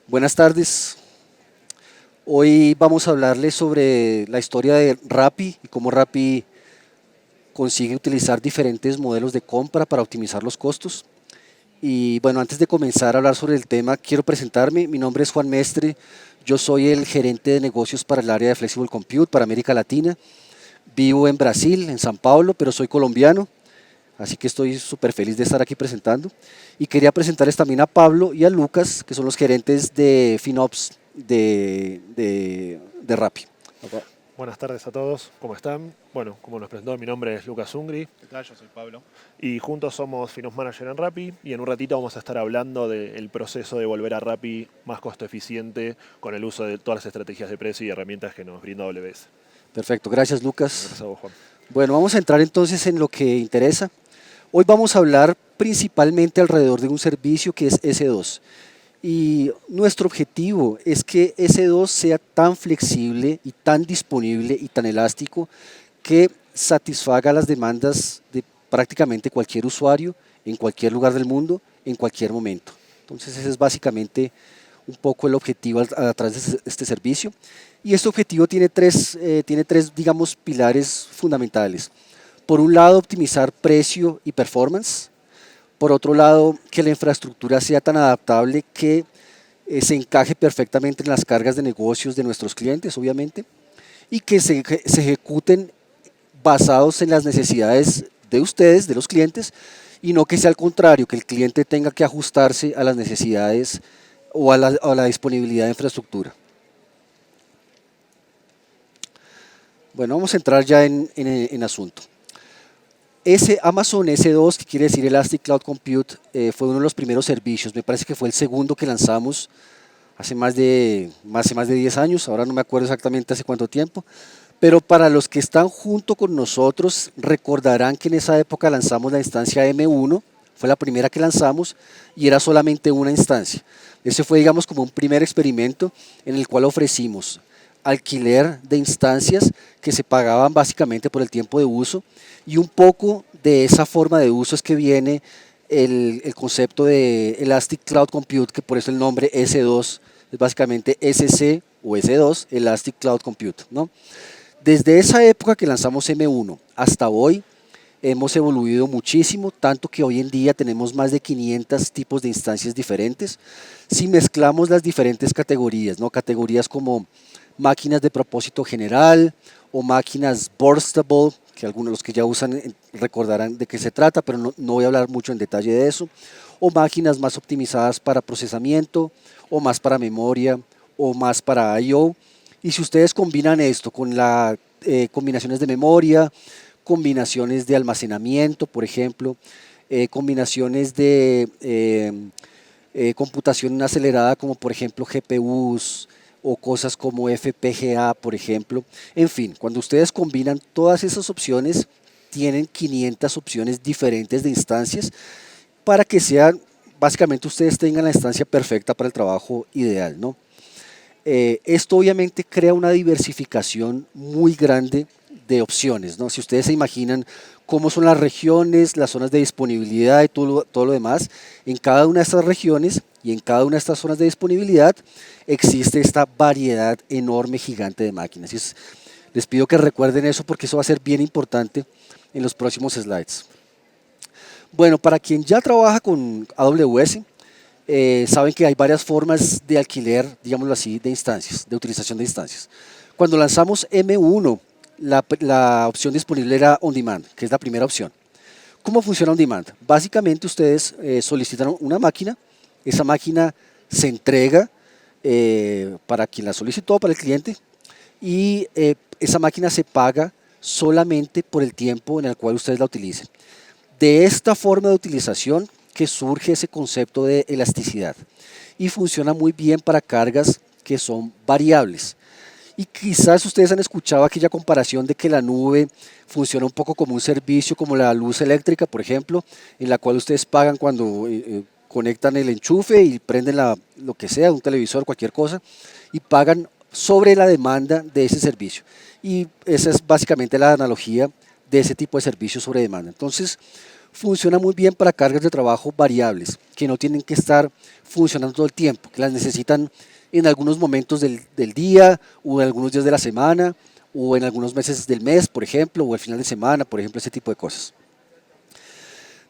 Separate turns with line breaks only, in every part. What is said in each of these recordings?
Buenas tardes. Hoy vamos a hablarles sobre la historia de Rappi y cómo Rappi consigue utilizar diferentes modelos de compra para optimizar los costos. Y bueno, antes de comenzar a hablar sobre el tema, quiero presentarme. Mi nombre es Juan Mestre. Yo soy el gerente de negocios para el área de Flexible Compute para América Latina. Vivo en Brasil, en San Paulo, pero soy colombiano. Así que estoy súper feliz de estar aquí presentando. Y quería presentarles también a Pablo y a Lucas, que son los gerentes de FinOps de Rappi.
Buenas tardes a todos, ¿cómo están? Bueno, como nos presentó, mi nombre es Lucas Ungri
¿Qué tal? Yo soy Pablo.
y juntos somos Finos Manager en Rappi y en un ratito vamos a estar hablando del proceso de volver a Rappi más costo eficiente con el uso de todas las estrategias de precio y herramientas que nos brinda AWS.
Perfecto, gracias Lucas.
Gracias a vos, Juan.
Bueno, vamos a entrar entonces en lo que interesa. Hoy vamos a hablar principalmente alrededor de un servicio que es S2. Y nuestro objetivo es que S2 sea tan flexible y tan disponible y tan elástico que satisfaga las demandas de prácticamente cualquier usuario en cualquier lugar del mundo, en cualquier momento. Entonces ese es básicamente un poco el objetivo a través de este servicio. Y este objetivo tiene tres, digamos, pilares fundamentales. Por un lado, optimizar precio y performance. Por otro lado, que la infraestructura sea tan adaptable que se encaje perfectamente en las cargas de negocios de nuestros clientes, obviamente, y que se ejecuten basados en las necesidades de ustedes, de los clientes, y no que sea al contrario, que el cliente tenga que ajustarse a las necesidades o a la disponibilidad de infraestructura. Bueno, vamos a entrar ya en asunto. Amazon S2, que quiere decir Elastic Cloud Compute, fue uno de los primeros servicios. Me parece que fue el segundo que lanzamos hace más de 10 años. Ahora no me acuerdo exactamente hace cuánto tiempo. Pero para los que están junto con nosotros, recordarán que en esa época lanzamos la instancia M1. Fue la primera que lanzamos y era solamente una instancia. Ese fue, digamos, como un primer experimento en el cual ofrecimos alquiler de instancias que se pagaban básicamente por el tiempo de uso, y un poco de esa forma de uso es que viene el concepto de Elastic Cloud Compute, que por eso el nombre S2 es básicamente SC o S2, Elastic Cloud Compute, ¿no? Desde esa época que lanzamos M1 hasta hoy, hemos evoluido muchísimo, tanto que hoy en día tenemos más de 500 tipos de instancias diferentes. Si mezclamos las diferentes categorías, ¿no? Categorías como máquinas de propósito general o máquinas burstable, que algunos de los que ya usan recordarán de qué se trata, pero no voy a hablar mucho en detalle de eso, o máquinas más optimizadas para procesamiento, o más para memoria, o más para I/O. Y si ustedes combinan esto con las combinaciones de memoria, combinaciones de almacenamiento, por ejemplo, combinaciones de computación acelerada como por ejemplo GPUs o cosas como FPGA, por ejemplo. En fin, cuando ustedes combinan todas esas opciones, tienen 500 opciones diferentes de instancias para que sean, básicamente ustedes tengan la instancia perfecta para el trabajo ideal, ¿no? Esto obviamente crea una diversificación muy grande de opciones, ¿no? Si ustedes se imaginan cómo son las regiones, las zonas de disponibilidad y todo lo demás, en cada una de estas regiones y en cada una de estas zonas de disponibilidad existe esta variedad enorme, gigante de máquinas. Les pido que recuerden eso porque eso va a ser bien importante en los próximos slides. Bueno, para quien ya trabaja con AWS, saben que hay varias formas de alquiler, digámoslo así, de instancias, de utilización de instancias. Cuando lanzamos M1, la opción disponible era On Demand, que es la primera opción. ¿Cómo funciona On Demand? Básicamente ustedes solicitan una máquina, esa máquina se entrega para quien la solicitó, para el cliente, y esa máquina se paga solamente por el tiempo en el cual ustedes la utilicen. De esta forma de utilización que surge ese concepto de elasticidad y funciona muy bien para cargas que son variables. Y quizás ustedes han escuchado aquella comparación de que la nube funciona un poco como un servicio, como la luz eléctrica, por ejemplo, en la cual ustedes pagan cuando conectan el enchufe y prenden lo que sea, un televisor, cualquier cosa, y pagan sobre la demanda de ese servicio. Y esa es básicamente la analogía de ese tipo de servicio sobre demanda. Entonces, funciona muy bien para cargas de trabajo variables, que no tienen que estar funcionando todo el tiempo, que las necesitan en algunos momentos del día o en algunos días de la semana o en algunos meses del mes, por ejemplo, o el final de semana, por ejemplo, ese tipo de cosas.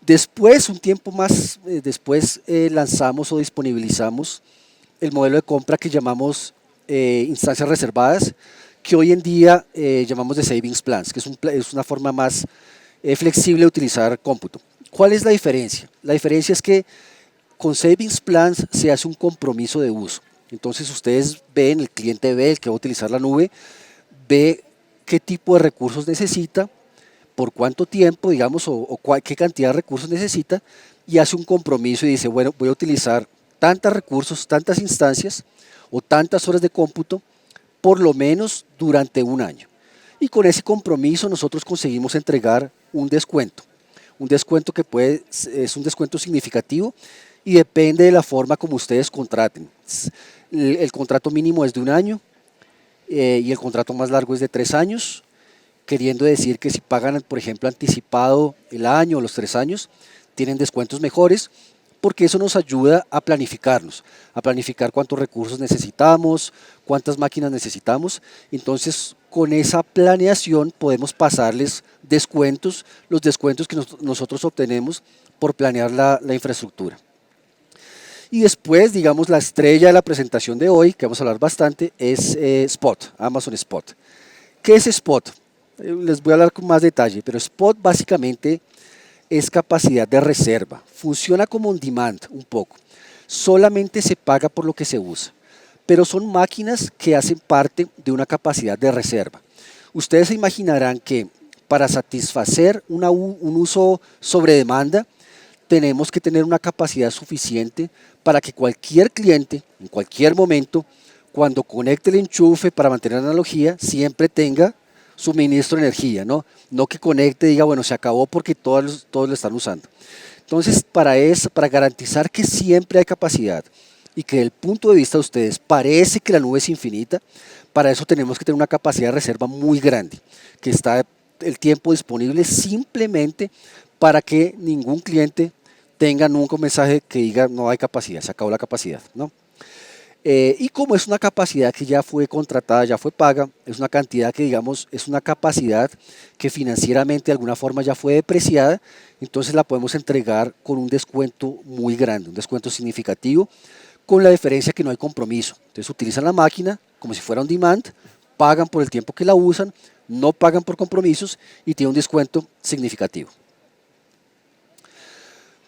Después, un tiempo más después, lanzamos o disponibilizamos el modelo de compra que llamamos instancias reservadas, que hoy en día llamamos de savings plans, que es una forma más flexible de utilizar cómputo. ¿Cuál es la diferencia? La diferencia es que con savings plans se hace un compromiso de uso. Entonces ustedes ven, el cliente ve, el que va a utilizar la nube, ve qué tipo de recursos necesita, por cuánto tiempo, digamos, qué cantidad de recursos necesita, y hace un compromiso y dice, bueno, voy a utilizar tantos recursos, tantas instancias o tantas horas de cómputo, por lo menos durante un año. Y con ese compromiso nosotros conseguimos entregar un descuento que es un descuento significativo y depende de la forma como ustedes contraten. El contrato mínimo es de un año y el contrato más largo es de 3 años, queriendo decir que si pagan, por ejemplo, anticipado el año o los 3 años, tienen descuentos mejores, porque eso nos ayuda a planificar cuántos recursos necesitamos, cuántas máquinas necesitamos. Entonces, con esa planeación podemos pasarles descuentos, los descuentos que nosotros obtenemos por planear la infraestructura. Y después, digamos, la estrella de la presentación de hoy, que vamos a hablar bastante, es Spot, Amazon Spot. ¿Qué es Spot? Les voy a hablar con más detalle, pero Spot básicamente es capacidad de reserva. Funciona como on demand un poco. Solamente se paga por lo que se usa, pero son máquinas que hacen parte de una capacidad de reserva. Ustedes se imaginarán que para satisfacer un uso sobre demanda, tenemos que tener una capacidad suficiente para que cualquier cliente, en cualquier momento, cuando conecte el enchufe para mantener la analogía, siempre tenga suministro de energía, ¿no? No que conecte y diga, bueno, se acabó porque todos lo están usando. Entonces, para garantizar que siempre hay capacidad y que desde el punto de vista de ustedes parece que la nube es infinita, para eso tenemos que tener una capacidad de reserva muy grande, que está el tiempo disponible simplemente para que ningún cliente tenga nunca un mensaje que diga no hay capacidad, se acabó la capacidad, ¿no? Y como es una capacidad que ya fue contratada, ya fue paga, es una cantidad que digamos es una capacidad que financieramente de alguna forma ya fue depreciada, entonces la podemos entregar con un descuento muy grande, un descuento significativo, con la diferencia que no hay compromiso. Entonces utilizan la máquina como si fuera on demand, pagan por el tiempo que la usan, no pagan por compromisos y tiene un descuento significativo.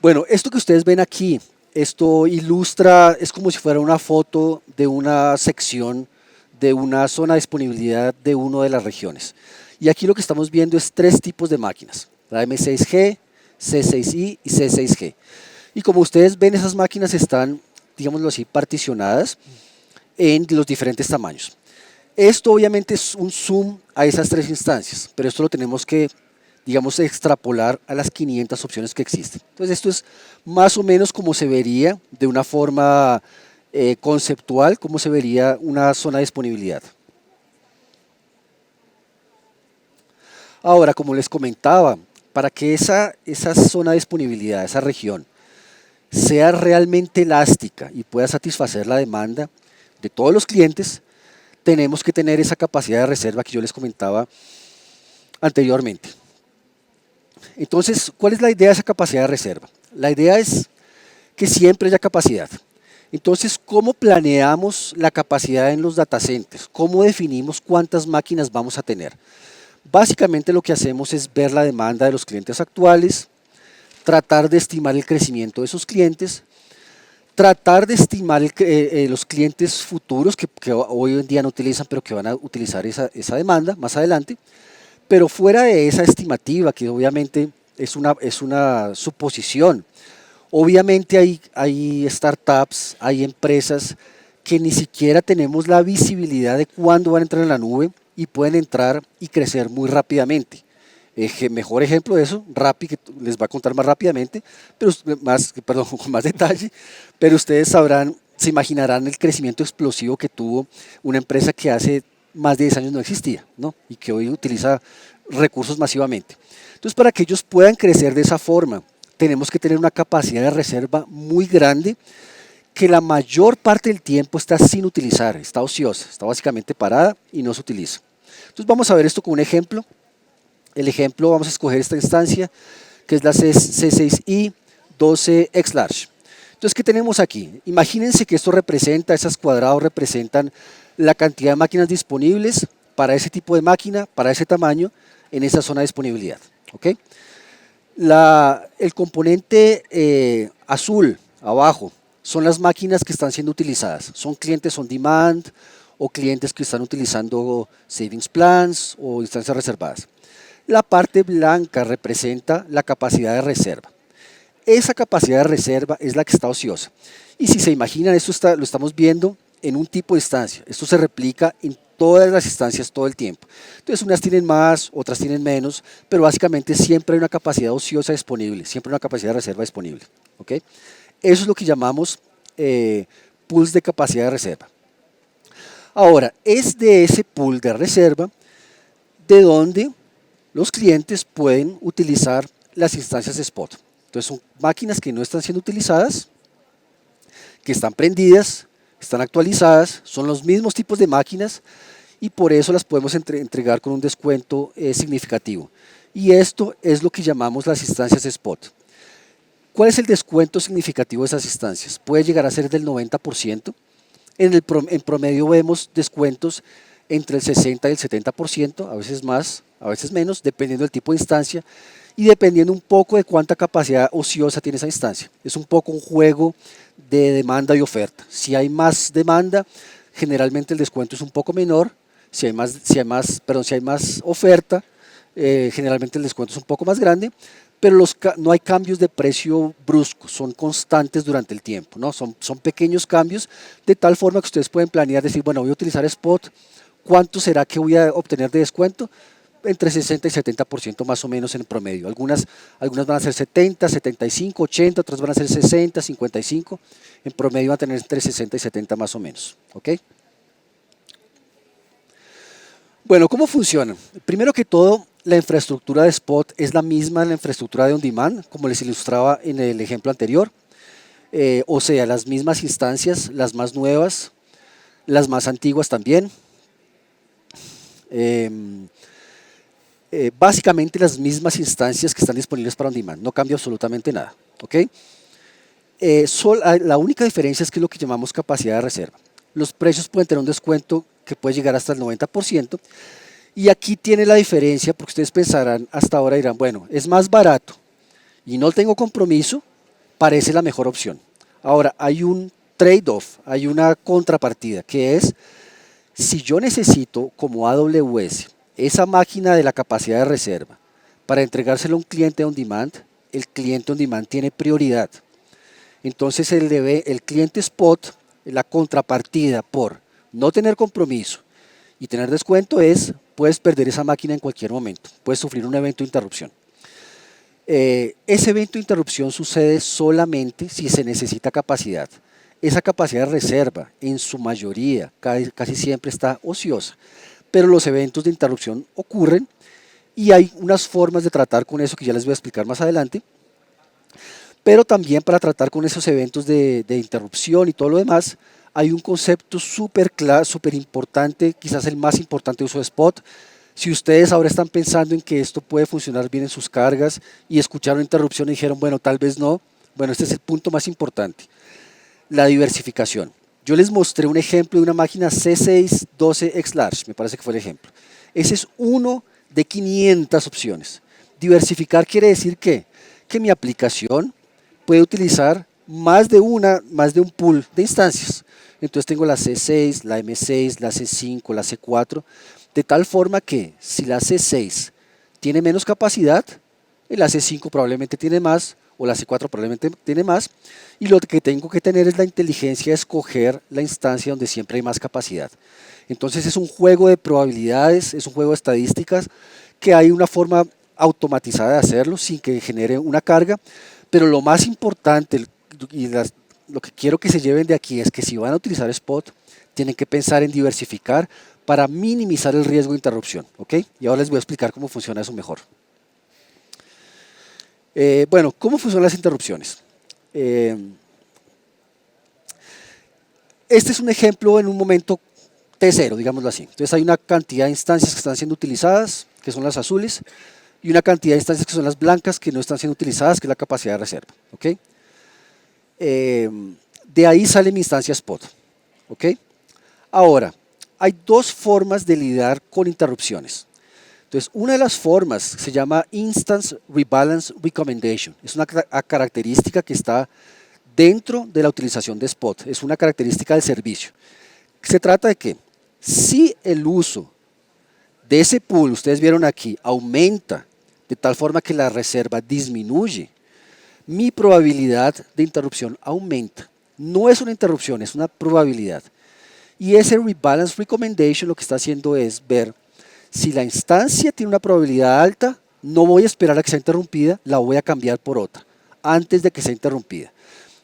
Bueno, esto que ustedes ven aquí, esto ilustra, es como si fuera una foto de una sección de una zona de disponibilidad de una de las regiones. Y aquí lo que estamos viendo es 3 tipos de máquinas, la M6G, C6i y C6G. Y como ustedes ven, esas máquinas están, digámoslo así, particionadas en los diferentes tamaños. Esto obviamente es un zoom a esas 3 instancias, pero esto lo tenemos que, digamos, extrapolar a las 500 opciones que existen. Entonces esto es más o menos como se vería de una forma conceptual, como se vería una zona de disponibilidad. Ahora, como les comentaba, para que esa zona de disponibilidad, esa región, sea realmente elástica y pueda satisfacer la demanda de todos los clientes, tenemos que tener esa capacidad de reserva que yo les comentaba anteriormente. Entonces, ¿cuál es la idea de esa capacidad de reserva? La idea es que siempre haya capacidad. Entonces, ¿cómo planeamos la capacidad en los data centers? ¿Cómo definimos cuántas máquinas vamos a tener? Básicamente lo que hacemos es ver la demanda de los clientes actuales, tratar de estimar el crecimiento de esos clientes, tratar de estimar los clientes futuros que hoy en día no utilizan, pero que van a utilizar esa demanda más adelante. Pero fuera de esa estimativa, que obviamente es una suposición, obviamente hay startups, hay empresas que ni siquiera tenemos la visibilidad de cuándo van a entrar en la nube y pueden entrar y crecer muy rápidamente. Mejor ejemplo de eso, Rappi, que les va a contar más rápidamente, pero con más detalle, pero ustedes sabrán, se imaginarán el crecimiento explosivo que tuvo una empresa que hace más de 10 años no existía, ¿no? Y que hoy utiliza recursos masivamente. Entonces, para que ellos puedan crecer de esa forma, tenemos que tener una capacidad de reserva muy grande que la mayor parte del tiempo está sin utilizar, está ociosa, está básicamente parada y no se utiliza. Entonces vamos a ver esto con un ejemplo. El ejemplo, vamos a escoger esta instancia, que es la C6i 12X Large. Entonces, ¿qué tenemos aquí? Imagínense que esto representa, esos cuadrados representan la cantidad de máquinas disponibles para ese tipo de máquina, para ese tamaño, en esa zona de disponibilidad. ¿Okay? El componente azul abajo son las máquinas que están siendo utilizadas. Son clientes on demand o clientes que están utilizando savings plans o instancias reservadas. La parte blanca representa la capacidad de reserva. Esa capacidad de reserva es la que está ociosa. Y si se imaginan, esto lo estamos viendo en un tipo de instancia. Esto se replica en todas las instancias todo el tiempo. Entonces, unas tienen más, otras tienen menos, pero básicamente siempre hay una capacidad ociosa disponible, siempre hay una capacidad de reserva disponible. ¿Okay? Eso es lo que llamamos pools de capacidad de reserva. Ahora, es de ese pool de reserva de donde los clientes pueden utilizar las instancias de spot. Entonces son máquinas que no están siendo utilizadas, que están prendidas, están actualizadas, son los mismos tipos de máquinas y por eso las podemos entregar con un descuento significativo. Y esto es lo que llamamos las instancias spot. ¿Cuál es el descuento significativo de esas instancias? Puede llegar a ser del 90%. En promedio vemos descuentos entre el 60 y el 70%, a veces más, a veces menos, dependiendo del tipo de instancia y dependiendo un poco de cuánta capacidad ociosa tiene esa instancia. Es un poco un juego de demanda y oferta. Si hay más demanda, generalmente el descuento es un poco menor. Si hay más oferta, generalmente el descuento es un poco más grande, pero no hay cambios de precio bruscos, son constantes durante el tiempo, ¿no? Son pequeños cambios, de tal forma que ustedes pueden planear, decir, bueno, voy a utilizar spot, ¿cuánto será que voy a obtener de descuento? Entre 60 y 70% más o menos en promedio. Algunas van a ser 70, 75, 80, otras van a ser 60, 55. En promedio van a tener entre 60 y 70 más o menos. ¿Ok? Bueno, ¿cómo funciona? Primero que todo, la infraestructura de Spot es la misma en la infraestructura de On Demand, como les ilustraba en el ejemplo anterior. O sea, las mismas instancias, las más nuevas, las más antiguas también. Básicamente las mismas instancias que están disponibles para On Demand, no cambia absolutamente nada. ¿Okay? La única diferencia es que es lo que llamamos capacidad de reserva. Los precios pueden tener un descuento que puede llegar hasta el 90%, y aquí tiene la diferencia porque ustedes pensarán hasta ahora, dirán, bueno, es más barato y no tengo compromiso, parece la mejor opción. Ahora, hay un trade-off, hay una contrapartida, que es, si yo necesito como AWS esa máquina de la capacidad de reserva para entregárselo a un cliente on demand, el cliente on demand tiene prioridad. Entonces el cliente spot, la contrapartida por no tener compromiso y tener descuento es, puedes perder esa máquina en cualquier momento, puedes sufrir un evento de interrupción. Ese evento de interrupción sucede solamente si se necesita capacidad. Esa capacidad de reserva, en su mayoría, casi siempre está ociosa, pero los eventos de interrupción ocurren y hay unas formas de tratar con eso que ya les voy a explicar más adelante. Pero también para tratar con esos eventos de interrupción y todo lo demás, hay un concepto súper importante, quizás el más importante uso de Spot. Si ustedes ahora están pensando en que esto puede funcionar bien en sus cargas y escucharon interrupción y dijeron, bueno, tal vez no, bueno, este es el punto más importante, la diversificación. Yo les mostré un ejemplo de una máquina C6 12X Large, me parece que fue el ejemplo. Ese es uno de 500 opciones. Diversificar quiere decir que mi aplicación puede utilizar más de un pool de instancias. Entonces tengo la C6, la M6, la C5, la C4, de tal forma que si la C6 tiene menos capacidad, la C5 probablemente tiene más, o la C4 probablemente tiene más, y lo que tengo que tener es la inteligencia de escoger la instancia donde siempre hay más capacidad. Entonces es un juego de probabilidades, es un juego de estadísticas, que hay una forma automatizada de hacerlo sin que genere una carga, pero lo más importante y lo que quiero que se lleven de aquí es que si van a utilizar Spot, tienen que pensar en diversificar para minimizar el riesgo de interrupción, ¿ok? Y ahora les voy a explicar cómo funciona eso mejor. Bueno, ¿cómo funcionan las interrupciones? Este es un ejemplo en un momento T0, digámoslo así. Entonces hay una cantidad de instancias que están siendo utilizadas, que son las azules, y una cantidad de instancias que son las blancas, que no están siendo utilizadas, que es la capacidad de reserva, ¿ok? De ahí sale mi instancia spot, ¿ok? Ahora, hay dos formas de lidiar con interrupciones. Entonces, una de las formas se llama Instance Rebalance Recommendation. Es una característica que está dentro de la utilización de Spot. Es una característica del servicio. Se trata de que si el uso de ese pool, ustedes vieron aquí, aumenta de tal forma que la reserva disminuye, mi probabilidad de interrupción aumenta. No es una interrupción, es una probabilidad. Y ese Rebalance Recommendation lo que está haciendo es ver si la instancia tiene una probabilidad alta, no voy a esperar a que sea interrumpida, la voy a cambiar por otra, antes de que sea interrumpida.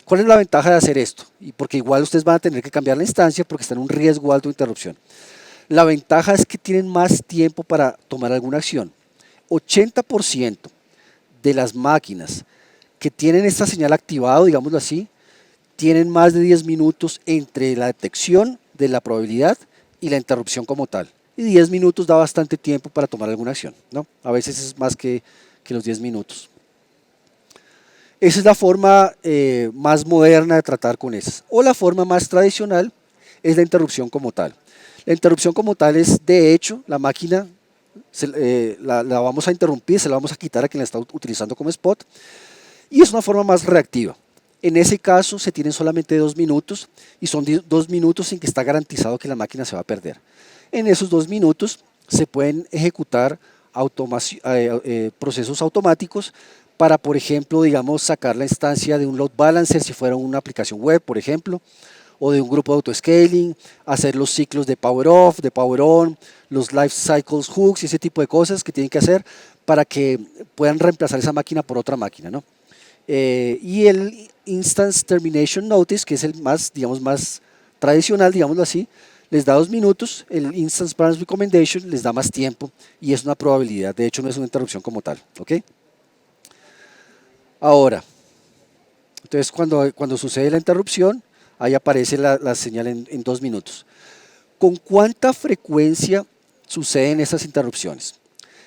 ¿Cuál es la ventaja de hacer esto? Y porque igual ustedes van a tener que cambiar la instancia porque está en un riesgo alto de interrupción. La ventaja es que tienen más tiempo para tomar alguna acción. 80% de las máquinas que tienen esta señal activado, digámoslo así, tienen más de 10 minutos entre la detección de la probabilidad y la interrupción como tal. Y 10 minutos da bastante tiempo para tomar alguna acción, ¿no? A veces es más que los 10 minutos. Esa es la forma más moderna de tratar con esas. O la forma más tradicional es la interrupción como tal. La interrupción como tal es, de hecho, la máquina la vamos a interrumpir, se la vamos a quitar a quien la está utilizando como spot. Y es una forma más reactiva. En ese caso se tienen solamente 2 minutos y son 2 minutos en que está garantizado que la máquina se va a perder. En esos 2 minutos se pueden ejecutar procesos automáticos para, por ejemplo, digamos, sacar la instancia de un load balancer si fuera una aplicación web, por ejemplo, o de un grupo de autoscaling, hacer los ciclos de power off, de power on, los life cycles hooks y ese tipo de cosas que tienen que hacer para que puedan reemplazar esa máquina por otra máquina, ¿no? Y el Instance Termination Notice, que es el más, digamos, más tradicional, digámoslo así, les da 2 minutos, el Instance Balance Recommendation les da más tiempo y es una probabilidad, de hecho no es una interrupción como tal, ¿ok? Ahora, entonces cuando sucede la interrupción, ahí aparece la señal en 2 minutos. ¿Con cuánta frecuencia suceden estas interrupciones?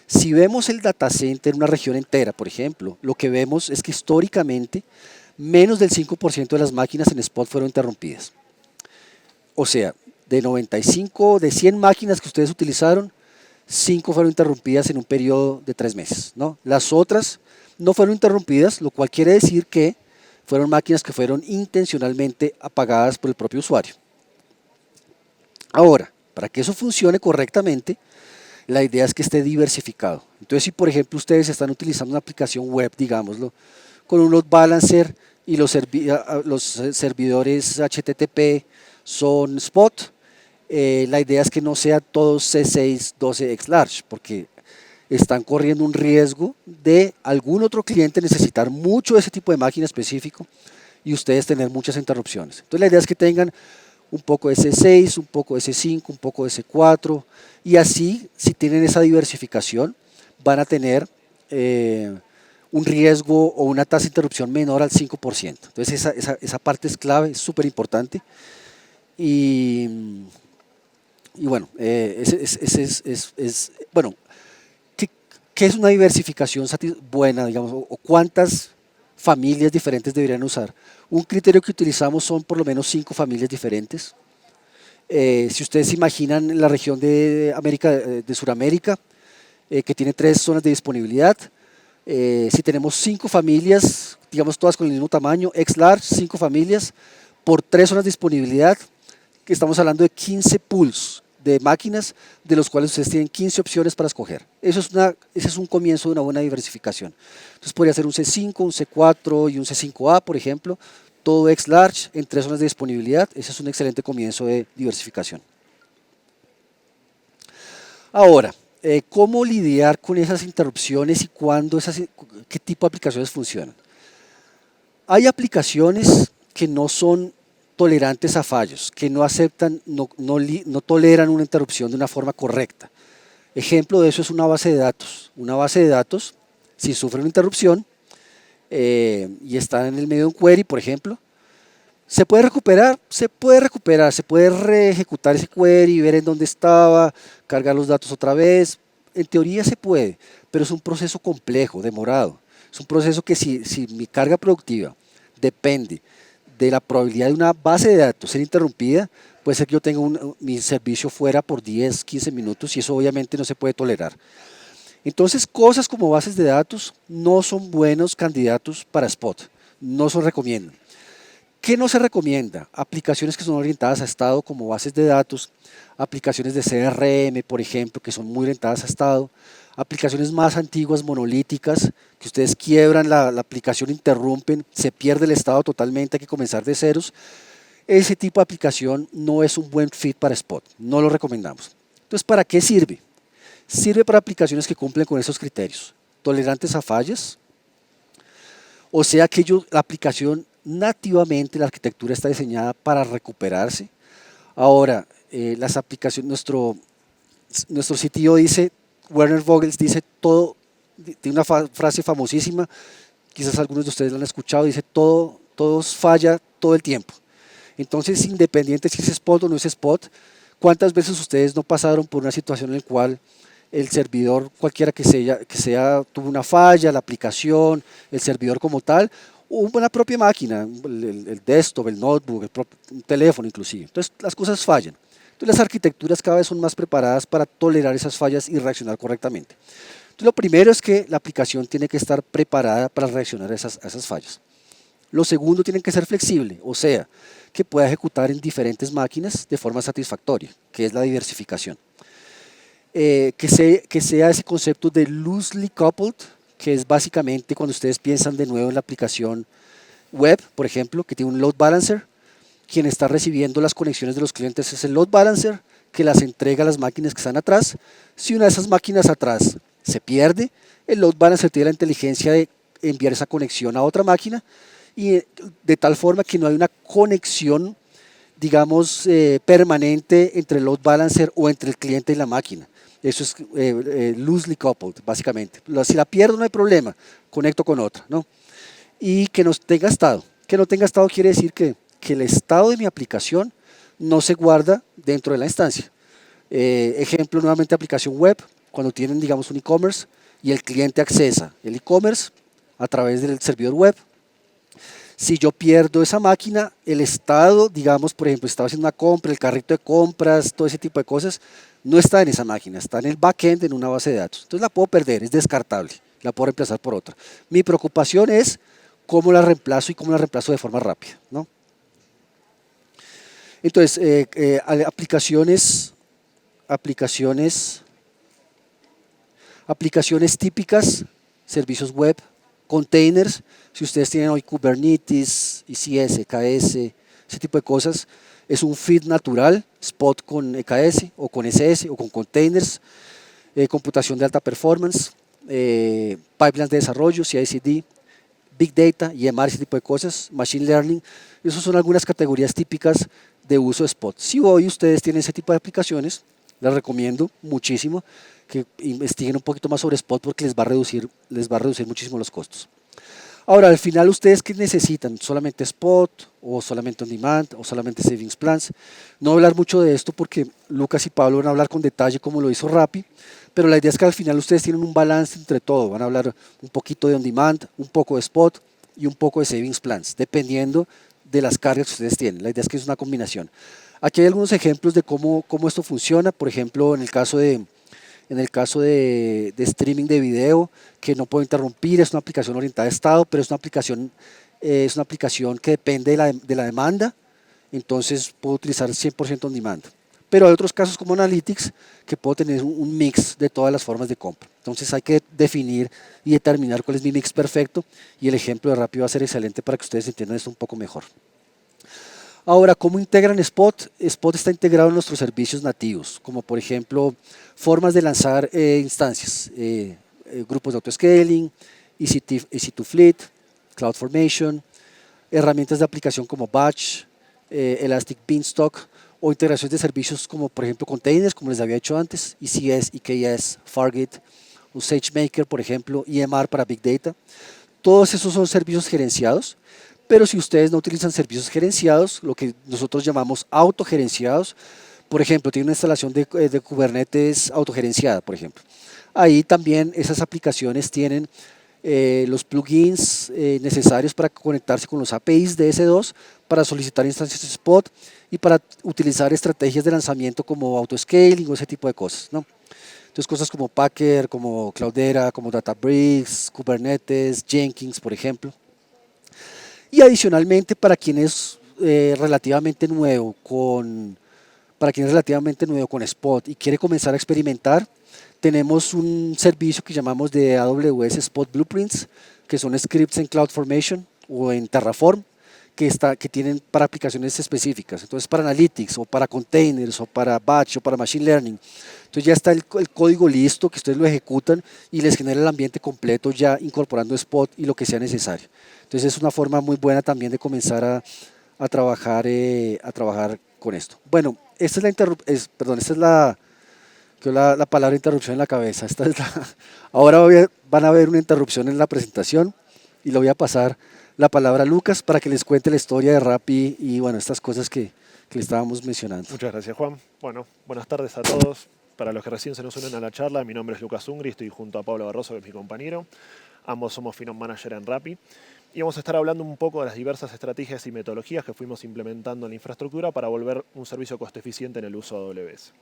Si vemos el datacenter en una región entera, por ejemplo, lo que vemos es que históricamente menos del 5% de las máquinas en spot fueron interrumpidas. O sea, de 100 máquinas que ustedes utilizaron, 5 fueron interrumpidas en un periodo de 3 meses, ¿no? Las otras no fueron interrumpidas, lo cual quiere decir que fueron máquinas que fueron intencionalmente apagadas por el propio usuario. Ahora, para que eso funcione correctamente, la idea es que esté diversificado. Entonces, si por ejemplo ustedes están utilizando una aplicación web, digámoslo, con un load balancer y los servidores HTTP son spot, la idea es que no sea todos C6 12X large, porque están corriendo un riesgo de algún otro cliente necesitar mucho de ese tipo de máquina específico y ustedes tener muchas interrupciones. Entonces la idea es que tengan un poco de C6, un poco de C5, un poco de C4 y así, si tienen esa diversificación, van a tener un riesgo o una tasa de interrupción menor al 5%. Entonces esa parte es clave, es súper importante. Y bueno, bueno, ¿qué es una diversificación buena, digamos, o cuántas familias diferentes deberían usar? Un criterio que utilizamos son por lo menos 5 familias diferentes. Si ustedes imaginan la región de Sudamérica, que tiene 3 zonas de disponibilidad, si tenemos 5 familias, digamos todas con el mismo tamaño, X-Large, 5 familias, por 3 zonas de disponibilidad, que estamos hablando de 15 pools de máquinas, de los cuales ustedes tienen 15 opciones para escoger. Ese es un comienzo de una buena diversificación. Entonces podría ser un C5, un C4 y un C5A, por ejemplo, todo X-Large en 3 zonas de disponibilidad. Ese es un excelente comienzo de diversificación. Ahora, ¿cómo lidiar con esas interrupciones y qué tipo de aplicaciones funcionan? Hay aplicaciones que no son tolerantes a fallos, que no aceptan, no toleran una interrupción de una forma correcta. Ejemplo de eso es una base de datos. Una base de datos, si sufre una interrupción y está en el medio de un query, por ejemplo, ¿se puede recuperar? Se puede reejecutar ese query, ver en dónde estaba, cargar los datos otra vez. En teoría se puede, pero es un proceso complejo, demorado. Es un proceso que si mi carga productiva depende de la probabilidad de una base de datos ser interrumpida, puede ser que yo tenga mi servicio fuera por 10, 15 minutos y eso obviamente no se puede tolerar. Entonces, cosas como bases de datos no son buenos candidatos para Spot, no se recomiendan. ¿Qué no se recomienda? Aplicaciones que son orientadas a estado como bases de datos, aplicaciones de CRM, por ejemplo, que son muy orientadas a estado, aplicaciones más antiguas, monolíticas, que ustedes quiebran la aplicación, interrumpen, se pierde el estado totalmente, hay que comenzar de ceros. Ese tipo de aplicación no es un buen fit para Spot, no lo recomendamos. Entonces, ¿para qué sirve? Sirve para aplicaciones que cumplen con esos criterios, tolerantes a fallas, o sea que la aplicación nativamente, la arquitectura está diseñada para recuperarse. Ahora, las aplicaciones, nuestro CTO dice, Werner Vogels dice todo, tiene una frase famosísima, quizás algunos de ustedes la han escuchado, dice todo falla todo el tiempo. Entonces, independiente si es Spot o no es Spot, ¿cuántas veces ustedes no pasaron por una situación en la cual el servidor, cualquiera que sea, tuvo una falla, la aplicación, el servidor como tal, o la propia máquina, el desktop, el notebook, un teléfono inclusive? Entonces, las cosas fallan. Entonces, las arquitecturas cada vez son más preparadas para tolerar esas fallas y reaccionar correctamente. Entonces, lo primero es que la aplicación tiene que estar preparada para reaccionar a esas fallas. Lo segundo, tiene que ser flexible, o sea, que pueda ejecutar en diferentes máquinas de forma satisfactoria, que es la diversificación. Que sea ese concepto de loosely coupled, que es básicamente cuando ustedes piensan de nuevo en la aplicación web, por ejemplo, que tiene un load balancer. Quien está recibiendo las conexiones de los clientes es el load balancer, que las entrega a las máquinas que están atrás. Si una de esas máquinas atrás se pierde, el load balancer tiene la inteligencia de enviar esa conexión a otra máquina, y de tal forma que no hay una conexión, digamos, permanente entre el load balancer o entre el cliente y la máquina. Eso es loosely coupled, básicamente. Si la pierdo no hay problema, conecto con otra, ¿no? Y que no tenga estado. Que no tenga estado quiere decir que el estado de mi aplicación no se guarda dentro de la instancia. Ejemplo, nuevamente, aplicación web, cuando tienen, digamos, un e-commerce y el cliente accesa el e-commerce a través del servidor web. Si yo pierdo esa máquina, el estado, digamos, por ejemplo, estaba haciendo una compra, el carrito de compras, todo ese tipo de cosas, no está en esa máquina, está en el backend, en una base de datos. Entonces la puedo perder, es descartable, la puedo reemplazar por otra. Mi preocupación es cómo la reemplazo y cómo la reemplazo de forma rápida, ¿no? Entonces, aplicaciones típicas, servicios web, containers. Si ustedes tienen hoy Kubernetes, ECS, EKS, ese tipo de cosas, es un fit natural, Spot con EKS o con SS o con containers, computación de alta performance, pipelines de desarrollo, CI/CD, Big Data, EMR, ese tipo de cosas, Machine Learning. Esas son algunas categorías típicas de uso de Spot. Si hoy ustedes tienen ese tipo de aplicaciones, les recomiendo muchísimo que investiguen un poquito más sobre Spot porque les va a reducir muchísimo los costos. Ahora, al final, ¿ustedes qué necesitan? ¿Solamente Spot o solamente On Demand o solamente Savings Plans? No voy a hablar mucho de esto porque Lucas y Pablo van a hablar con detalle como lo hizo Rappi, pero la idea es que al final ustedes tienen un balance entre todo. Van a hablar un poquito de On Demand, un poco de Spot y un poco de Savings Plans, dependiendo de las cargas que ustedes tienen. La idea es que es una combinación. Aquí hay algunos ejemplos de cómo esto funciona. Por ejemplo, en el caso de streaming de video, que no puedo interrumpir, es una aplicación orientada a estado, pero es una aplicación que depende de la demanda, entonces puedo utilizar 100% on demand. Pero hay otros casos como Analytics que puedo tener un mix de todas las formas de compra. Entonces hay que definir y determinar cuál es mi mix perfecto, y el ejemplo de Rappi va a ser excelente para que ustedes entiendan esto un poco mejor. Ahora, ¿cómo integran Spot? Spot está integrado en nuestros servicios nativos, como por ejemplo formas de lanzar instancias, grupos de autoscaling, EC2 Fleet, CloudFormation, herramientas de aplicación como Batch, Elastic Beanstalk, o integraciones de servicios como por ejemplo containers, como les había dicho antes, ECS, EKS, Fargate, o SageMaker, por ejemplo, EMR para Big Data. Todos esos son servicios gerenciados, pero si ustedes no utilizan servicios gerenciados, lo que nosotros llamamos autogerenciados, por ejemplo, tiene una instalación de Kubernetes autogerenciada, por ejemplo. Ahí también esas aplicaciones tienen los plugins necesarios para conectarse con los APIs de S2 para solicitar instancias Spot y para utilizar estrategias de lanzamiento como autoscaling o ese tipo de cosas, ¿no? Entonces cosas como Packer, como Cloudera, como Databricks, Kubernetes, Jenkins, por ejemplo. Y adicionalmente para quien es relativamente nuevo con Spot y quiere comenzar a experimentar, tenemos un servicio que llamamos de AWS Spot Blueprints, que son scripts en CloudFormation o en Terraform, que tienen para aplicaciones específicas. Entonces, para Analytics, o para Containers, o para Batch, o para Machine Learning. Entonces, ya está el código listo, que ustedes lo ejecutan y les genera el ambiente completo ya incorporando Spot y lo que sea necesario. Entonces, es una forma muy buena también de comenzar a trabajar con esto. Bueno, esta es la palabra interrupción en la cabeza. Ahora van a ver una interrupción en la presentación y le voy a pasar la palabra a Lucas para que les cuente la historia de Rappi y bueno, estas cosas que le estábamos mencionando.
Muchas gracias, Juan. Bueno, buenas tardes a todos. Para los que recién se nos unen a la charla, mi nombre es Lucas Ungri, estoy junto a Pablo Barroso, que es mi compañero. Ambos somos Finance Manager en Rappi. Y vamos a estar hablando un poco de las diversas estrategias y metodologías que fuimos implementando en la infraestructura para volver un servicio costo eficiente en el uso de AWS.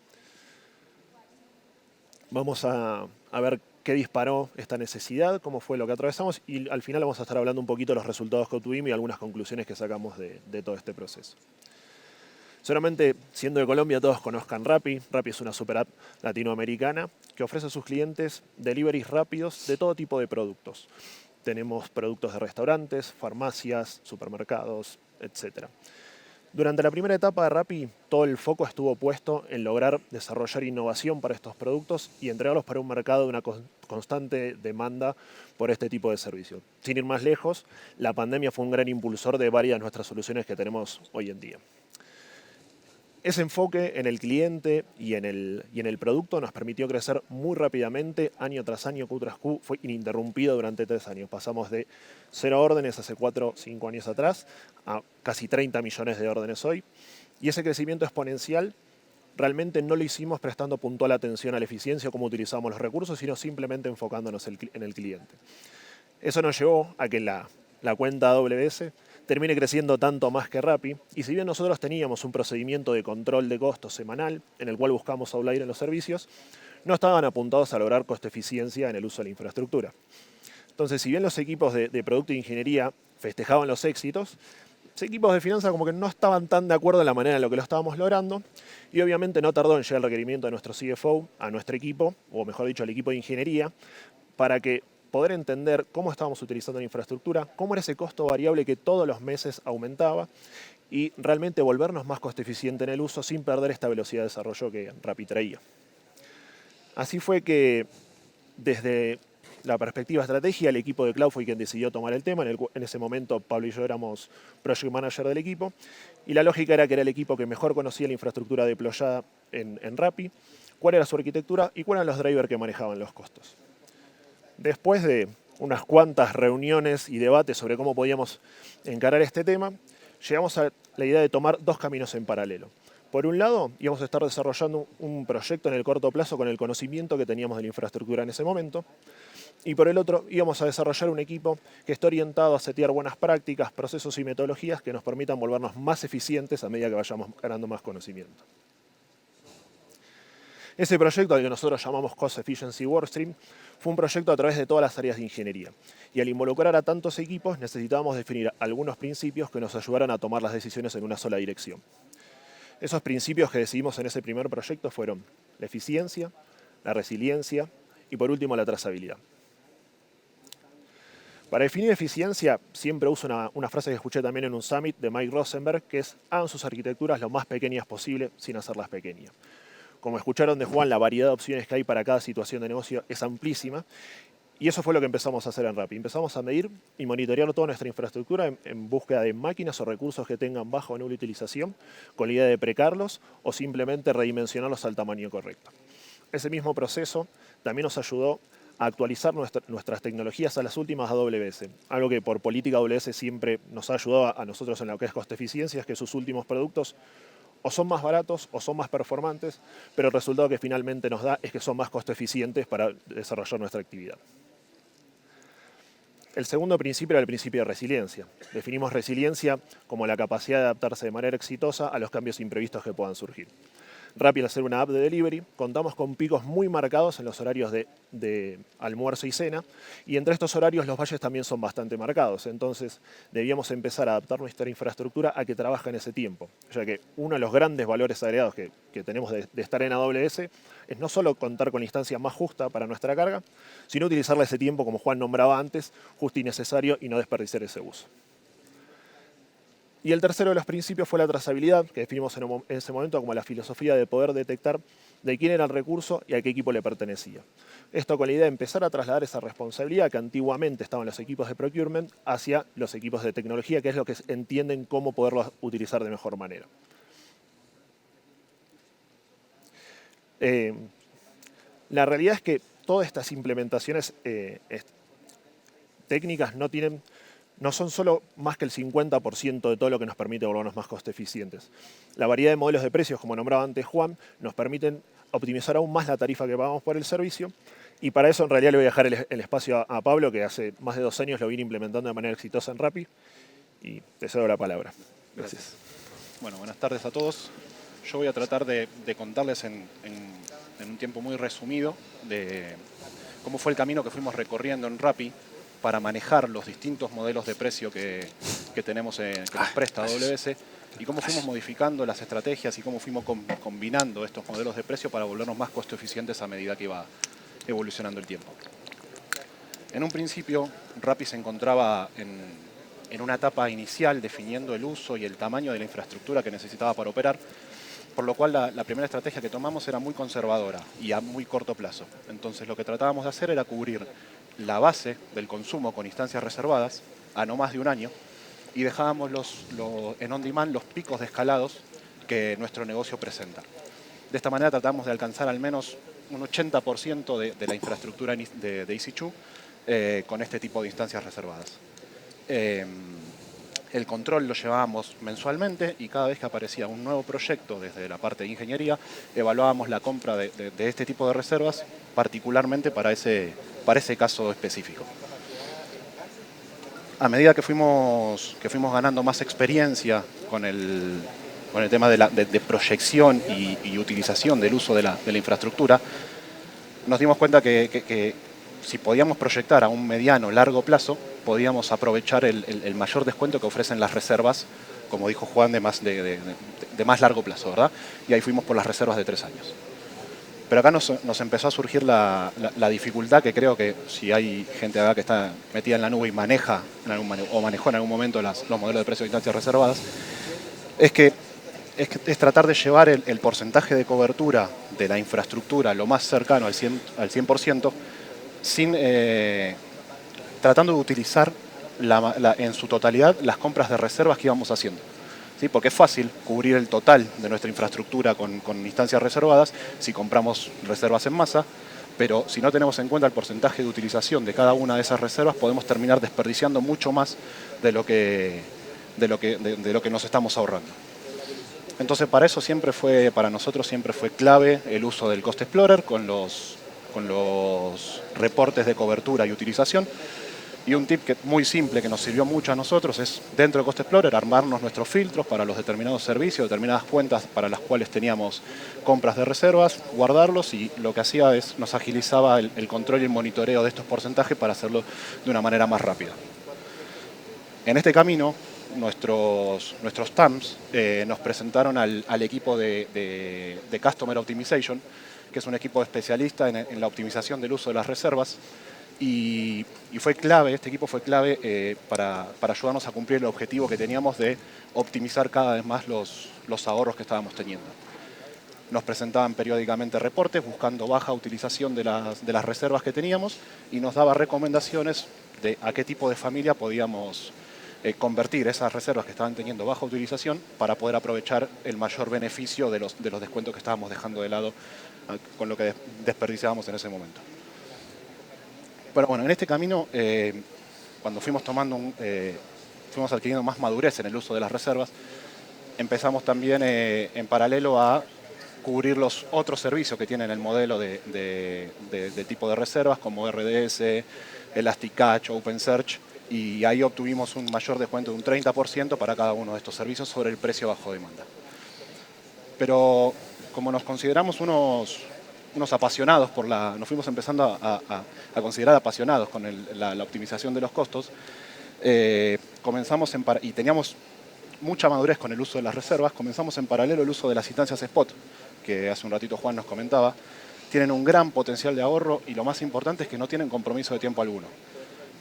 Vamos a ver qué disparó esta necesidad, cómo fue lo que atravesamos y al final vamos a estar hablando un poquito de los resultados que obtuvimos y algunas conclusiones que sacamos de todo este proceso. Seguramente, siendo de Colombia, todos conozcan Rappi. Rappi es una super app latinoamericana que ofrece a sus clientes deliveries rápidos de todo tipo de productos. Tenemos productos de restaurantes, farmacias, supermercados, etc. Durante la primera etapa de Rappi, todo el foco estuvo puesto en lograr desarrollar innovación para estos productos y entregarlos para un mercado de una constante demanda por este tipo de servicio. Sin ir más lejos, la pandemia fue un gran impulsor de varias de nuestras soluciones que tenemos hoy en día. Ese enfoque en el cliente y en el producto nos permitió crecer muy rápidamente, año tras año, Q tras Q, fue ininterrumpido durante 3 años. Pasamos de 0 órdenes hace 4 o 5 años atrás a casi 30 millones de órdenes hoy. Y ese crecimiento exponencial realmente no lo hicimos prestando puntual atención a la eficiencia o cómo utilizamos los recursos, sino simplemente enfocándonos en el cliente. Eso nos llevó a que la cuenta AWS termine creciendo tanto más que Rappi, y si bien nosotros teníamos un procedimiento de control de costos semanal, en el cual buscamos outlier en los servicios, no estaban apuntados a lograr costo eficiencia en el uso de la infraestructura. Entonces, si bien los equipos de producto e ingeniería festejaban los éxitos, los equipos de finanzas como que no estaban tan de acuerdo en la manera en la que lo estábamos logrando, y obviamente no tardó en llegar el requerimiento de nuestro CFO a nuestro equipo, o mejor dicho, al equipo de ingeniería, para que poder entender cómo estábamos utilizando la infraestructura, cómo era ese costo variable que todos los meses aumentaba y realmente volvernos más costo eficiente en el uso sin perder esta velocidad de desarrollo que Rappi traía. Así fue que desde la perspectiva estrategia, el equipo de Cloud fue quien decidió tomar el tema. En ese momento Pablo y yo éramos Project Manager del equipo y la lógica era que era el equipo que mejor conocía la infraestructura deployada en Rappi, cuál era su arquitectura y cuáles eran los drivers que manejaban los costos. Después de unas cuantas reuniones y debates sobre cómo podíamos encarar este tema, llegamos a la idea de tomar 2 caminos en paralelo. Por un lado, íbamos a estar desarrollando un proyecto en el corto plazo con el conocimiento que teníamos de la infraestructura en ese momento, y por el otro, íbamos a desarrollar un equipo que esté orientado a setear buenas prácticas, procesos y metodologías que nos permitan volvernos más eficientes a medida que vayamos ganando más conocimiento. Ese proyecto, al que nosotros llamamos Cost Efficiency Workstream, fue un proyecto a través de todas las áreas de ingeniería. Y al involucrar a tantos equipos, necesitábamos definir algunos principios que nos ayudaran a tomar las decisiones en una sola dirección. Esos principios que decidimos en ese primer proyecto fueron la eficiencia, la resiliencia y, por último, la trazabilidad. Para definir eficiencia, siempre uso una frase que escuché también en un summit de Mike Rosenberg, que es: hagan sus arquitecturas lo más pequeñas posible sin hacerlas pequeñas. Como escucharon de Juan, la variedad de opciones que hay para cada situación de negocio es amplísima Y eso fue lo que empezamos a hacer en Rappi. Empezamos a medir y monitorear toda nuestra infraestructura en búsqueda de máquinas o recursos que tengan baja o nula utilización, con la idea de precarlos o simplemente redimensionarlos al tamaño correcto. Ese mismo proceso también nos ayudó a actualizar nuestras tecnologías a las últimas AWS. Algo que por política AWS siempre nos ha ayudado a nosotros en lo que es coste-eficiencia, es que sus últimos productos o son más baratos o son más performantes, pero el resultado que finalmente nos da es que son más coste-eficientes para desarrollar nuestra actividad. El segundo principio era el principio de resiliencia. Definimos resiliencia como la capacidad de adaptarse de manera exitosa a los cambios imprevistos que puedan surgir. Rappi, al ser una app de delivery, contamos con picos muy marcados en los horarios de almuerzo y cena, y entre estos horarios los valles también son bastante marcados. Entonces, debíamos empezar a adaptar nuestra infraestructura a que trabaje en ese tiempo, ya que uno de los grandes valores agregados que tenemos de estar en AWS es no solo contar con la instancia más justa para nuestra carga, sino utilizarla ese tiempo, como Juan nombraba antes, justo y necesario, y no desperdiciar ese uso. Y el tercero de los principios fue la trazabilidad, que definimos en ese momento como la filosofía de poder detectar de quién era el recurso y a qué equipo le pertenecía. Esto con la idea de empezar a trasladar esa responsabilidad que antiguamente estaba en los equipos de procurement hacia los equipos de tecnología, que es lo que entienden cómo poderlo utilizar de mejor manera. La realidad es que todas estas implementaciones técnicas no son solo más que el 50% de todo lo que nos permite volvernos más coste eficientes. La variedad de modelos de precios, como nombraba antes Juan, nos permiten optimizar aún más la tarifa que pagamos por el servicio, y para eso en realidad le voy a dejar el espacio a Pablo, que hace más de 2 años lo viene implementando de manera exitosa en Rappi, y te cedo la palabra. Gracias.
Bueno, buenas tardes a todos. Yo voy a tratar de contarles en un tiempo muy resumido de cómo fue el camino que fuimos recorriendo en Rappi para manejar los distintos modelos de precio que tenemos, que nos presta AWS, y cómo fuimos modificando las estrategias y cómo fuimos combinando estos modelos de precio para volvernos más coste eficientes a medida que iba evolucionando el tiempo. En un principio, Rappi se encontraba en una etapa inicial definiendo el uso y el tamaño de la infraestructura que necesitaba para operar, por lo cual la primera estrategia que tomamos era muy conservadora y a muy corto plazo. Entonces lo que tratábamos de hacer era cubrir la base del consumo con instancias reservadas a no más de un año, y dejábamos en on-demand los picos de escalados que nuestro negocio presenta. De esta manera tratamos de alcanzar al menos un 80% de la infraestructura de EC2 con este tipo de instancias reservadas. El control lo llevábamos mensualmente, y cada vez que aparecía un nuevo proyecto desde la parte de ingeniería, evaluábamos la compra de este tipo de reservas, particularmente para ese caso específico. A medida que fuimos ganando más experiencia con el tema de proyección y utilización del uso de la infraestructura, nos dimos cuenta que si podíamos proyectar a un mediano largo plazo, podíamos aprovechar el mayor descuento que ofrecen las reservas, como dijo Juan, de más largo plazo, ¿verdad? Y ahí fuimos por las reservas de 3 años. Pero acá nos empezó a surgir la dificultad, que creo que si hay gente acá que está metida en la nube y manejó en algún momento los modelos de precio de instancias reservadas, es tratar de llevar el porcentaje de cobertura de la infraestructura lo más cercano al 100%, tratando de utilizar en su totalidad las compras de reservas que íbamos haciendo. ¿Sí? Porque es fácil cubrir el total de nuestra infraestructura con instancias reservadas si compramos reservas en masa, pero si no tenemos en cuenta el porcentaje de utilización de cada una de esas reservas, podemos terminar desperdiciando mucho más de lo que nos estamos ahorrando. Entonces para nosotros siempre fue clave el uso del Cost Explorer con los reportes de cobertura y utilización. Y un tip muy simple que nos sirvió mucho a nosotros es, dentro de Cost Explorer, armarnos nuestros filtros para los determinados servicios, determinadas cuentas para las cuales teníamos compras de reservas, guardarlos, y lo que hacía es nos agilizaba el control y el monitoreo de estos porcentajes para hacerlo de una manera más rápida. En este camino, nuestros TAMs nos presentaron al equipo de Customer Optimization, que es un equipo especialista en la optimización del uso de las reservas. Y este equipo fue clave para ayudarnos a cumplir el objetivo que teníamos de optimizar cada vez más los ahorros que estábamos teniendo. nos presentaban periódicamente reportes buscando baja utilización de las reservas que teníamos y nos daba recomendaciones de a qué tipo de familia podíamos convertir esas reservas que estaban teniendo baja utilización para poder aprovechar el mayor beneficio de los descuentos que estábamos dejando de lado con lo que desperdiciábamos en ese momento. Pero bueno, en este camino, cuando fuimos fuimos adquiriendo más madurez en el uso de las reservas, empezamos también en paralelo a cubrir los otros servicios que tienen el modelo de tipo de reservas, como RDS, Elasticcache, OpenSearch, y ahí obtuvimos un mayor descuento de un 30% para cada uno de estos servicios sobre el precio bajo demanda. Pero como nos consideramos unos apasionados nos fuimos empezando a considerar apasionados con la optimización de los costos, comenzamos y teníamos mucha madurez con el uso de las reservas, comenzamos en paralelo el uso de las instancias spot, que hace un ratito Juan nos comentaba. Tienen un gran potencial de ahorro y lo más importante es que no tienen compromiso de tiempo alguno.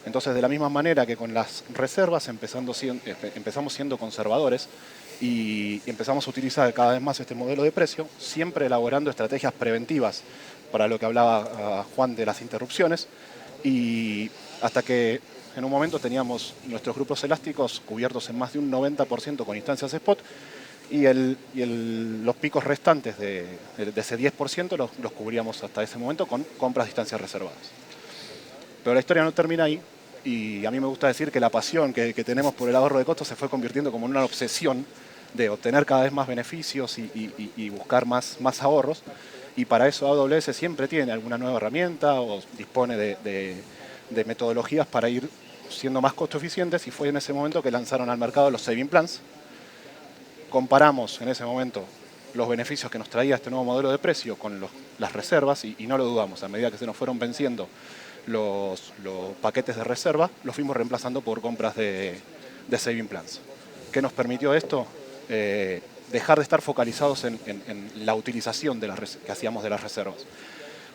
Entonces, de la misma manera que con las reservas empezamos siendo conservadores y empezamos a utilizar cada vez más este modelo de precio, siempre elaborando estrategias preventivas para lo que hablaba Juan de las interrupciones, y hasta que en un momento teníamos nuestros grupos elásticos cubiertos en más de un 90% con instancias spot y los picos restantes de ese 10% los cubríamos hasta ese momento con compras de instancias reservadas. Pero la historia no termina ahí y a mí me gusta decir que la pasión que tenemos por el ahorro de costos se fue convirtiendo como en una obsesión de obtener cada vez más beneficios y buscar más ahorros, y para eso AWS siempre tiene alguna nueva herramienta o dispone de metodologías para ir siendo más costo eficientes, y fue en ese momento que lanzaron al mercado los Saving Plans. Comparamos en ese momento los beneficios que nos traía este nuevo modelo de precio con las reservas y no lo dudamos, a medida que se nos fueron venciendo los paquetes de reserva, los fuimos reemplazando por compras de Saving Plans. ¿Qué nos permitió esto? Dejar de estar focalizados en la utilización que hacíamos de las reservas.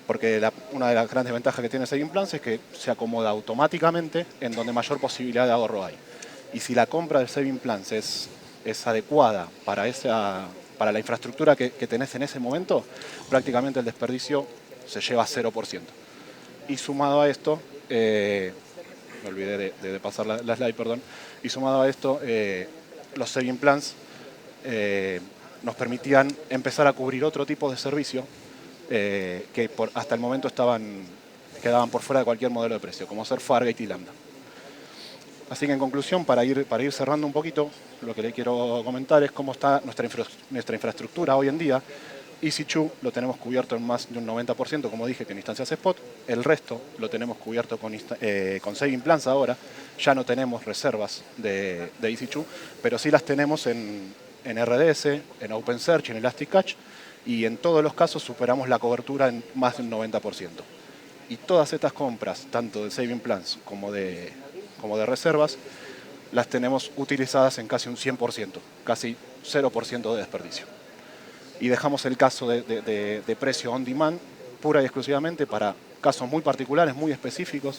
Porque una de las grandes ventajas que tiene Saving Plans es que se acomoda automáticamente en donde mayor posibilidad de ahorro hay. Y si la compra del Saving Plans es adecuada para la infraestructura que tenés en ese momento, prácticamente el desperdicio se lleva a 0%. Y sumado a esto, me olvidé de pasar la slide, perdón. Y sumado a esto, los Saving Plans nos permitían empezar a cubrir otro tipo de servicio que hasta el momento quedaban por fuera de cualquier modelo de precio, como ser Fargate y Lambda. Así que en conclusión, para ir cerrando un poquito, lo que le quiero comentar es cómo está nuestra infraestructura hoy en día. EC2 lo tenemos cubierto en más de un 90%, como dije, que en instancias spot. El resto lo tenemos cubierto con Saving Plans ahora. Ya no tenemos reservas de EC2, pero sí las tenemos en RDS, en OpenSearch, en Elasticcache, y en todos los casos superamos la cobertura en más de un 90%. Y todas estas compras, tanto de Saving Plans como de reservas, las tenemos utilizadas en casi un 100%, casi 0% de desperdicio. Y dejamos el caso de precio on demand pura y exclusivamente para casos muy particulares, muy específicos,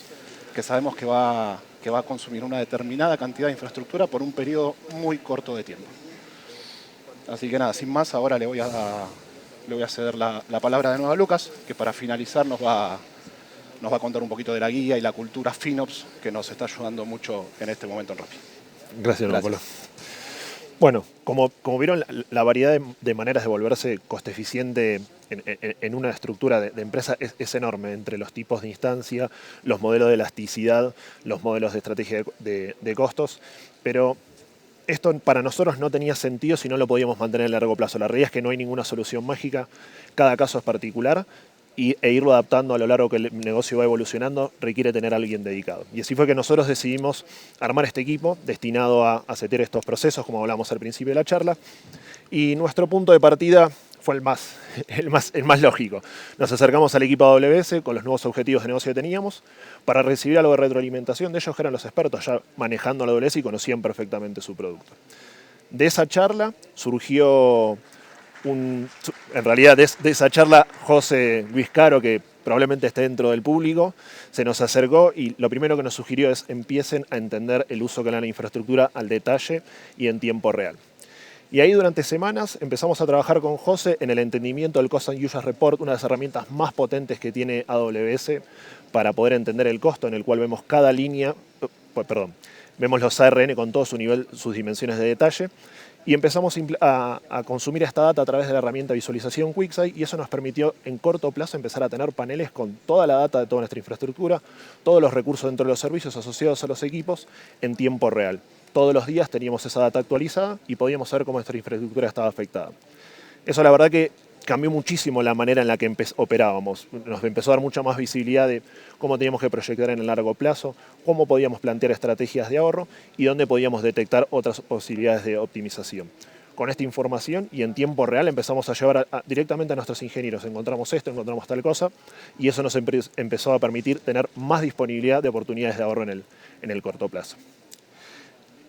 que sabemos que va a consumir una determinada cantidad de infraestructura por un periodo muy corto de tiempo. Así que nada, sin más, ahora le voy a ceder la palabra de nuevo a Lucas, que para finalizar nos va a contar un poquito de la guía y la cultura FinOps que nos está ayudando mucho en este momento en Rappi.
Gracias, Pablo. Bueno, como vieron, la variedad de maneras de volverse coste eficiente en una estructura de empresa es enorme, entre los tipos de instancia, los modelos de elasticidad, los modelos de estrategia de costos, pero esto para nosotros no tenía sentido si no lo podíamos mantener a largo plazo. La realidad es que no hay ninguna solución mágica, cada caso es particular, e irlo adaptando a lo largo que el negocio va evolucionando requiere tener a alguien dedicado. Y así fue que nosotros decidimos armar este equipo destinado a setear estos procesos, como hablamos al principio de la charla, y nuestro punto de partida fue el más lógico. Nos acercamos al equipo AWS con los nuevos objetivos de negocio que teníamos para recibir algo de retroalimentación de ellos, que eran los expertos ya manejando la AWS y conocían perfectamente su producto. De esa charla surgió en realidad de esa charla, José Luis Caro, que probablemente esté dentro del público, se nos acercó y lo primero que nos sugirió es empiecen a entender el uso que le dan a la infraestructura al detalle y en tiempo real. Y ahí durante semanas empezamos a trabajar con José en el entendimiento del Cost and Usage Report, una de las herramientas más potentes que tiene AWS para poder entender el costo, en el cual vemos cada línea, vemos los ARN con todo su nivel, sus dimensiones de detalle, y empezamos a consumir esta data a través de la herramienta visualización QuickSight, y eso nos permitió en corto plazo empezar a tener paneles con toda la data de toda nuestra infraestructura, todos los recursos dentro de los servicios asociados a los equipos en tiempo real. Todos los días teníamos esa data actualizada y podíamos saber cómo nuestra infraestructura estaba afectada. Eso la verdad que cambió muchísimo la manera en la que operábamos. Nos empezó a dar mucha más visibilidad de cómo teníamos que proyectar en el largo plazo, cómo podíamos plantear estrategias de ahorro y dónde podíamos detectar otras posibilidades de optimización. Con esta información y en tiempo real empezamos a llevar directamente a nuestros ingenieros. Encontramos esto, encontramos tal cosa, y eso nos empezó a permitir tener más disponibilidad de oportunidades de ahorro en el corto plazo.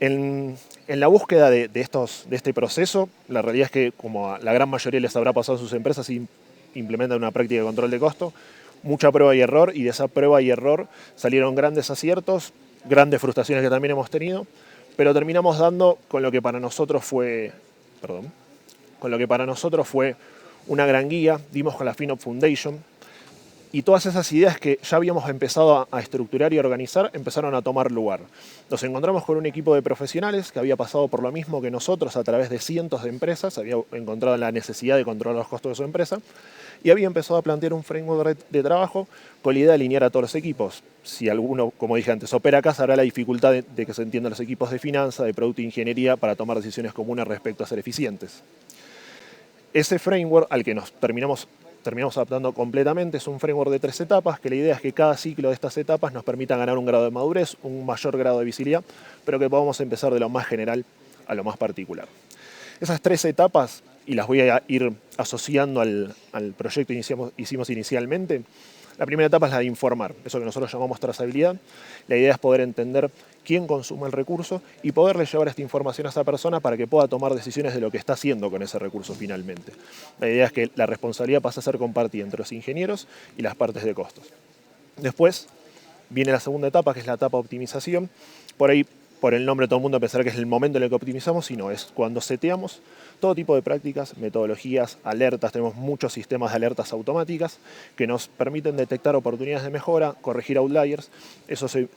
En la búsqueda de este proceso, la realidad es que, como a la gran mayoría les habrá pasado en sus empresas, implementan una práctica de control de costo, mucha prueba y error, y de esa prueba y error salieron grandes aciertos, grandes frustraciones que también hemos tenido, pero terminamos dando con lo que para nosotros fue una gran guía. Dimos con la FinOps Foundation, y todas esas ideas que ya habíamos empezado a estructurar y organizar empezaron a tomar lugar. Nos encontramos con un equipo de profesionales que había pasado por lo mismo que nosotros a través de cientos de empresas, había encontrado la necesidad de controlar los costos de su empresa y había empezado a plantear un framework de trabajo con la idea de alinear a todos los equipos. Si alguno, como dije antes, opera acá, sabrá la dificultad de que se entiendan los equipos de finanzas, de producto e ingeniería para tomar decisiones comunes respecto a ser eficientes. Ese framework al que nos terminamos adaptando completamente es un framework de 3 etapas, que la idea es que cada ciclo de estas etapas nos permita ganar un grado de madurez, un mayor grado de visibilidad, pero que podamos empezar de lo más general a lo más particular. Esas 3 etapas, y las voy a ir asociando al proyecto que hicimos inicialmente. La primera etapa es la de informar, eso que nosotros llamamos trazabilidad. La idea es poder entender quién consume el recurso y poderle llevar esta información a esa persona para que pueda tomar decisiones de lo que está haciendo con ese recurso finalmente. La idea es que la responsabilidad pase a ser compartida entre los ingenieros y las partes de costos. Después viene la segunda etapa, que es la etapa de optimización. Por ahí, por el nombre, todo el mundo pensará que es el momento en el que optimizamos, y no, es cuando seteamos todo tipo de prácticas, metodologías, alertas. Tenemos muchos sistemas de alertas automáticas que nos permiten detectar oportunidades de mejora, corregir outliers. Eso se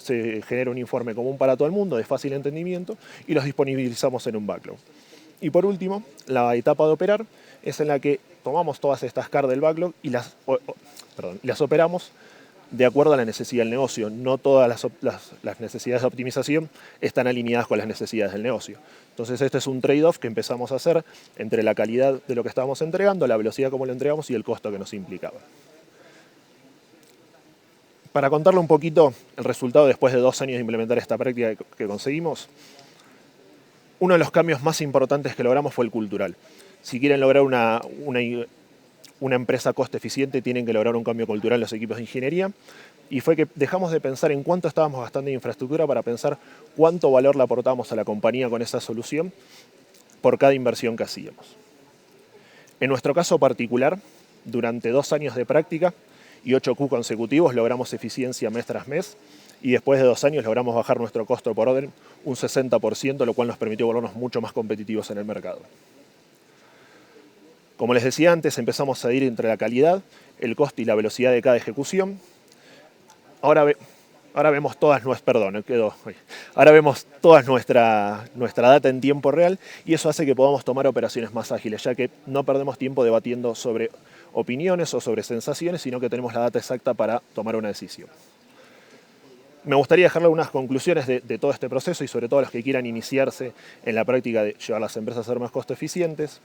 genera un informe común para todo el mundo, de fácil entendimiento, y los disponibilizamos en un backlog. Y por último, la etapa de operar es en la que tomamos todas estas CAR del backlog y las operamos de acuerdo a la necesidad del negocio. No todas las necesidades de optimización están alineadas con las necesidades del negocio. Entonces este es un trade-off que empezamos a hacer entre la calidad de lo que estábamos entregando, la velocidad como lo entregamos y el costo que nos implicaba. Para contarle un poquito el resultado después de 2 años de implementar esta práctica que conseguimos, uno de los cambios más importantes que logramos fue el cultural. Si quieren lograr una empresa coste eficiente, tienen que lograr un cambio cultural en los equipos de ingeniería, y fue que dejamos de pensar en cuánto estábamos gastando en infraestructura para pensar cuánto valor le aportábamos a la compañía con esa solución por cada inversión que hacíamos. En nuestro caso particular, durante 2 años de práctica y 8 Q consecutivos logramos eficiencia mes tras mes, y después de 2 años logramos bajar nuestro costo por orden un 60%, lo cual nos permitió volvernos mucho más competitivos en el mercado. Como les decía antes, empezamos a ir entre la calidad, el costo y la velocidad de cada ejecución. Ahora vemos toda nuestra data en tiempo real, y eso hace que podamos tomar operaciones más ágiles, ya que no perdemos tiempo debatiendo sobre opiniones o sobre sensaciones, sino que tenemos la data exacta para tomar una decisión. Me gustaría dejarle algunas conclusiones de todo este proceso, y sobre todo a los que quieran iniciarse en la práctica de llevar las empresas a ser más costo eficientes.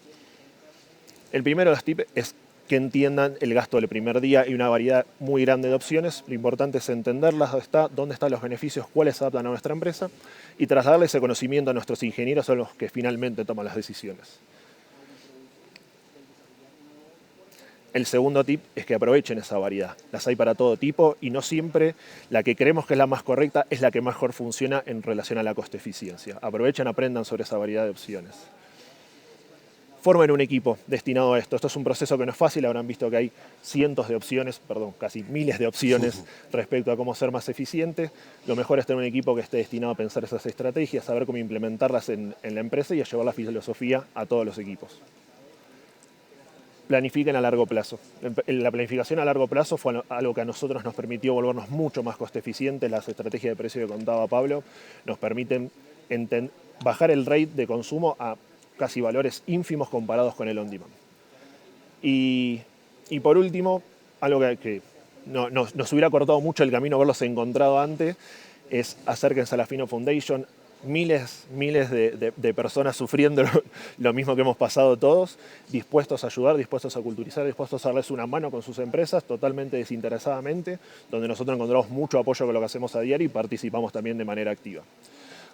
El primero de los tips es que entiendan el gasto del primer día. Hay una variedad muy grande de opciones. Lo importante es entenderlas, dónde están los beneficios, cuáles se adaptan a nuestra empresa, y trasladarle ese conocimiento a nuestros ingenieros, a los que finalmente toman las decisiones. El segundo tip es que aprovechen esa variedad. Las hay para todo tipo, y no siempre la que creemos que es la más correcta es la que mejor funciona en relación a la coste-eficiencia. Aprovechen, aprendan sobre esa variedad de opciones. formen un equipo destinado a esto. Esto es un proceso que no es fácil, habrán visto que hay cientos de opciones, perdón, casi miles de opciones respecto a cómo ser más eficiente. Lo mejor es tener un equipo que esté destinado a pensar esas estrategias, saber cómo implementarlas en la empresa y a llevar la filosofía a todos los equipos. Planifiquen a largo plazo. La planificación a largo plazo fue algo que a nosotros nos permitió volvernos mucho más coste eficientes. Las estrategias de precio que contaba Pablo nos permiten bajar el rate de consumo a casi valores ínfimos comparados con el on-demand. Y por último, algo que nos hubiera cortado mucho el camino haberlos encontrado antes, es acérquense a la Fino Foundation. Miles de personas sufriendo lo mismo que hemos pasado todos, dispuestos a ayudar, dispuestos a culturizar, dispuestos a darles una mano con sus empresas, totalmente desinteresadamente, donde nosotros encontramos mucho apoyo con lo que hacemos a diario y participamos también de manera activa.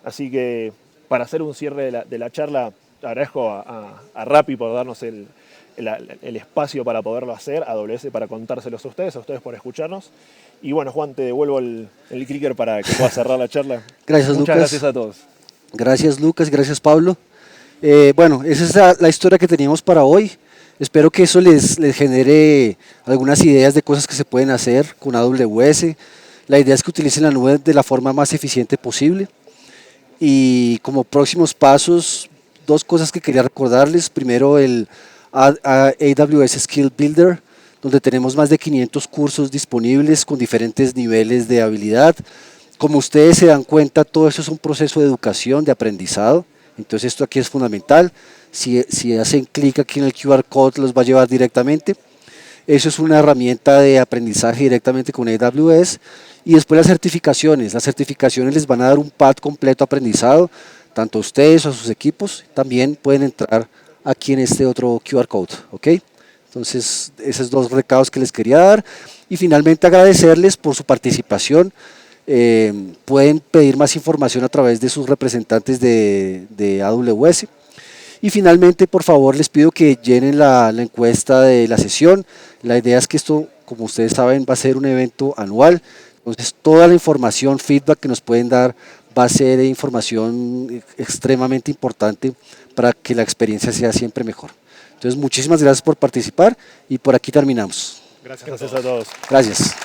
Así que, para hacer un cierre de la charla, agradezco a Rappi por darnos el espacio para poderlo hacer, a AWS para contárselos a ustedes por escucharnos. Y bueno, Juan, te devuelvo el clicker para que puedas cerrar la charla.
Gracias,
Muchas
Lucas.
gracias a todos.
Gracias, Lucas, gracias, Pablo. Bueno, esa es la historia que teníamos para hoy. Espero que eso les genere algunas ideas de cosas que se pueden hacer con AWS. La idea es que utilicen la nube de la forma más eficiente posible. Y como próximos pasos, dos cosas que quería recordarles. Primero, el AWS Skill Builder, donde tenemos más de 500 cursos disponibles con diferentes niveles de habilidad. Como ustedes se dan cuenta, todo eso es un proceso de educación, de aprendizado. Entonces esto aquí es fundamental. Si hacen clic aquí en el QR Code, los va a llevar directamente. Eso es una herramienta de aprendizaje directamente con AWS. Y después las certificaciones. Las certificaciones les van a dar un pad completo aprendizado, tanto a ustedes o a sus equipos. También pueden entrar aquí en este otro QR Code. ¿Ok? Entonces, esos dos recados que les quería dar. Y finalmente agradecerles por su participación. Pueden pedir más información a través de sus representantes de AWS. Y finalmente, por favor, les pido que llenen la encuesta de la sesión. La idea es que esto, como ustedes saben, va a ser un evento anual. Entonces, toda la información, feedback que nos pueden dar va a ser información extremadamente importante para que la experiencia sea siempre mejor. Entonces, muchísimas gracias por participar y por aquí terminamos.
Gracias a todos.
Gracias.